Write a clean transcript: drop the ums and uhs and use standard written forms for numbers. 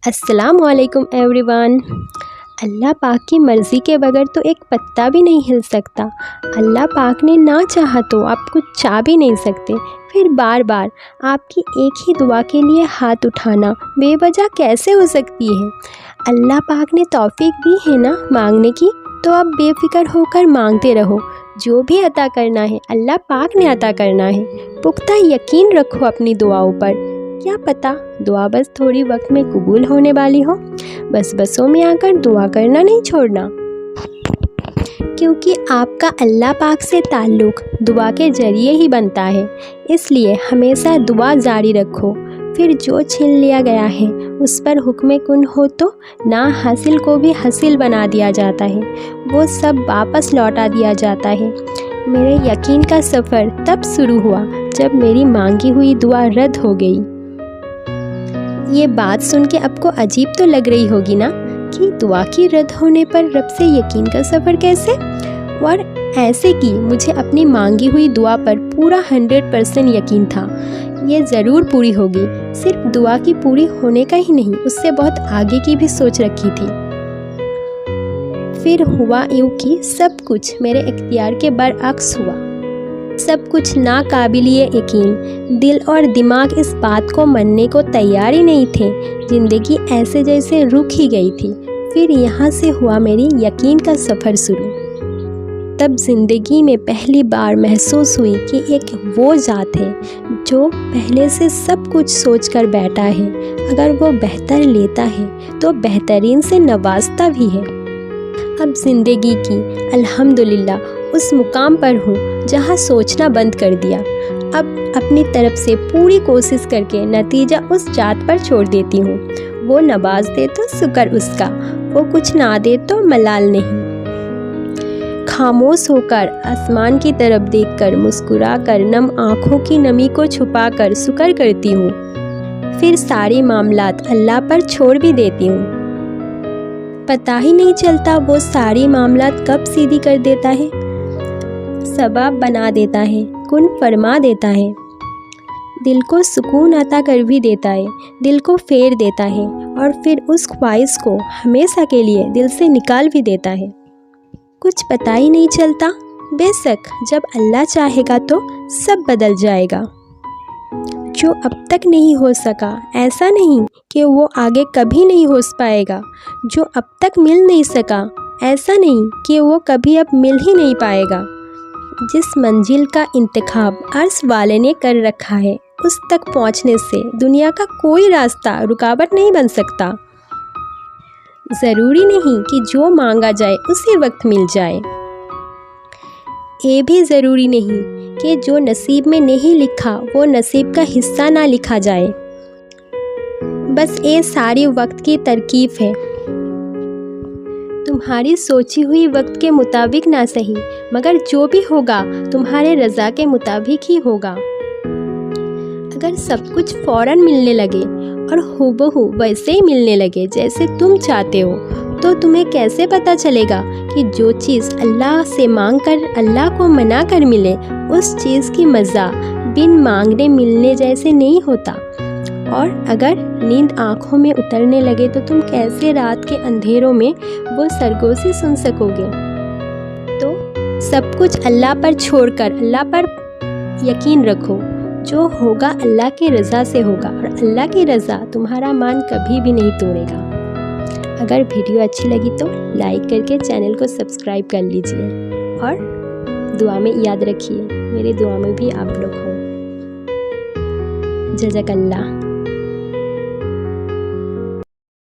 السلام علیکم every one. اللہ پاک کی مرضی کے بغیر تو ایک پتا بھی نہیں ہل سکتا۔ اللہ پاک نے نہ چاہا تو آپ کچھ چاہ بھی نہیں سکتے۔ پھر بار بار آپ کی ایک ہی دعا کے لیے ہاتھ اٹھانا بے وجہ کیسے ہو سکتی ہے؟ اللہ پاک نے توفیق دی ہے نا مانگنے کی، تو اب بے فکر ہو کر مانگتے رہو۔ جو بھی عطا کرنا ہے اللہ پاک نے عطا کرنا ہے۔ پختہ یقین رکھو اپنی دعاؤں پر، کیا پتہ دعا بس تھوڑی وقت میں قبول ہونے والی ہو۔ بسوں میں آ کر دعا کرنا نہیں چھوڑنا، کیونکہ آپ کا اللہ پاک سے تعلق دعا کے ذریعے ہی بنتا ہے۔ اس لیے ہمیشہ دعا جاری رکھو۔ پھر جو چھین لیا گیا ہے اس پر حکم کن ہو تو نا حاصل کو بھی حاصل بنا دیا جاتا ہے، وہ سب واپس لوٹا دیا جاتا ہے۔ میرے یقین کا سفر تب شروع ہوا جب میری مانگی ہوئی دعا رد ہو گئی۔ یہ بات سن کے آپ کو عجیب تو لگ رہی ہوگی نا کہ دعا کی رد ہونے پر رب سے یقین کا سفر کیسے؟ اور ایسے کہ مجھے اپنی مانگی ہوئی دعا پر پورا 100% یقین تھا، یہ ضرور پوری ہوگی۔ صرف دعا کی پوری ہونے کا ہی نہیں، اس سے بہت آگے کی بھی سوچ رکھی تھی۔ پھر ہوا یوں کہ سب کچھ میرے اختیار کے برعکس ہوا۔ سب کچھ ناقابل یقین، دل اور دماغ اس بات کو ماننے کو تیار ہی نہیں تھے۔ زندگی ایسے جیسے رک ہی گئی تھی۔ پھر یہاں سے ہوا میری یقین کا سفر شروع۔ تب زندگی میں پہلی بار محسوس ہوئی کہ ایک وہ ذات ہے جو پہلے سے سب کچھ سوچ کر بیٹھا ہے۔ اگر وہ بہتر لیتا ہے تو بہترین سے نوازتا بھی ہے۔ اب زندگی کی الحمدللہ اس مقام پر ہوں جہاں سوچنا بند کر دیا۔ اب اپنی طرف سے پوری کوشش کر کے نتیجہ اس ذات پر چھوڑ دیتی ہوں۔ وہ نواز دے تو شکر اس کا، وہ کچھ نہ دے تو ملال نہیں۔ خاموش ہو کر آسمان کی طرف دیکھ کر مسکرا کر نم آنکھوں کی نمی کو چھپا کر شکر کرتی ہوں۔ پھر سارے معاملات اللہ پر چھوڑ بھی دیتی ہوں۔ پتہ ہی نہیں چلتا وہ ساری معاملات کب سیدھی کر دیتا ہے، سبب بنا دیتا ہے، کن فرما دیتا ہے، دل کو سکون عطا کر بھی دیتا ہے، دل کو پھیر دیتا ہے، اور پھر اس خواہش کو ہمیشہ کے لیے دل سے نکال بھی دیتا ہے۔ کچھ پتہ ہی نہیں چلتا۔ بے شک جب اللہ چاہے گا تو سب بدل جائے گا۔ جو اب تک نہیں ہو سکا ایسا نہیں کہ وہ آگے کبھی نہیں ہو پائے گا۔ جو اب تک مل نہیں سکا ایسا نہیں کہ وہ کبھی اب مل ہی نہیں پائے گا۔ جس منزل کا انتخاب عرش والے نے کر رکھا ہے اس تک پہنچنے سے دنیا کا کوئی راستہ رکاوٹ نہیں بن سکتا۔ ضروری نہیں کہ جو مانگا جائے اسی وقت مل جائے۔ یہ بھی ضروری نہیں کہ جو نصیب میں نہیں لکھا وہ نصیب کا حصہ نہ لکھا جائے۔ بس یہ ساری وقت کی ترکیب ہے۔ تمہاری سوچی ہوئی وقت کے مطابق نہ صحیح، مگر جو بھی ہوگا تمہارے رضا کے مطابق ہی ہوگا۔ اگر سب کچھ فوراً ملنے لگے اور ہو ویسے ہی ملنے لگے جیسے تم چاہتے ہو، تو تمہیں کیسے پتہ چلے گا کہ جو چیز اللہ سے مانگ کر اللہ کو منا کر ملے اس چیز کی مزہ بن مانگنے ملنے جیسے نہیں ہوتا؟ اور اگر نیند آنکھوں میں اترنے لگے تو تم کیسے رات کے اندھیروں میں وہ سرگوشی سن سکو گے؟ تو سب کچھ اللہ پر چھوڑ کر اللہ پر یقین رکھو۔ جو ہوگا اللہ کی رضا سے ہوگا، اور اللہ کی رضا تمہارا مان کبھی بھی نہیں توڑے گا۔ اگر ویڈیو اچھی لگی تو لائک کر کے چینل کو سبسکرائب کر لیجئے، اور دعا میں یاد رکھیے میری دعا میں بھی آپ لوگ ہو۔ جزاک اللہ۔